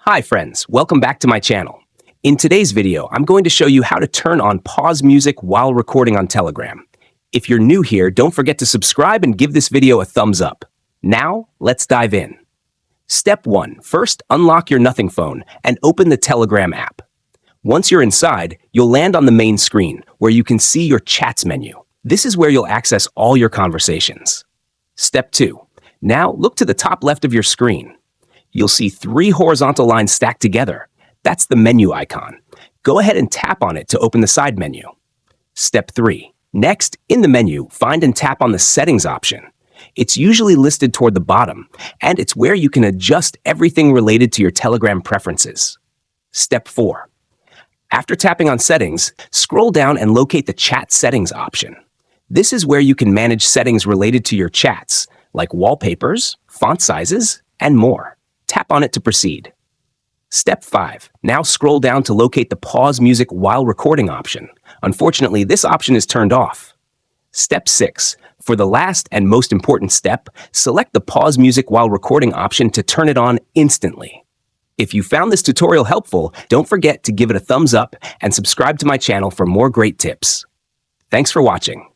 Hi friends, welcome back to my channel. In today's video, I'm going to show you how to turn on pause music while recording on Telegram. If you're new here, don't forget to subscribe and give this video a thumbs up. Now, let's dive in. Step 1. First, unlock your Nothing phone and open the Telegram app. Once you're inside, you'll land on the main screen, where you can see your Chats menu. This is where you'll access all your conversations. Step 2. Now, look to the top left of your screen. You'll see 3 horizontal lines stacked together. That's the menu icon. Go ahead and tap on it to open the side menu. Step 3. Next, in the menu, find and tap on the Settings option. It's usually listed toward the bottom, and it's where you can adjust everything related to your Telegram preferences. Step 4. After tapping on Settings, scroll down and locate the Chat Settings option. This is where you can manage settings related to your chats, like wallpapers, font sizes, and more. Tap on it to proceed. Step 5. Now scroll down to locate the Pause Music While Recording option. Unfortunately, this option is turned off. Step 6. For the last and most important step, select the Pause Music While Recording option to turn it on instantly. If you found this tutorial helpful, don't forget to give it a thumbs up and subscribe to my channel for more great tips. Thanks for watching.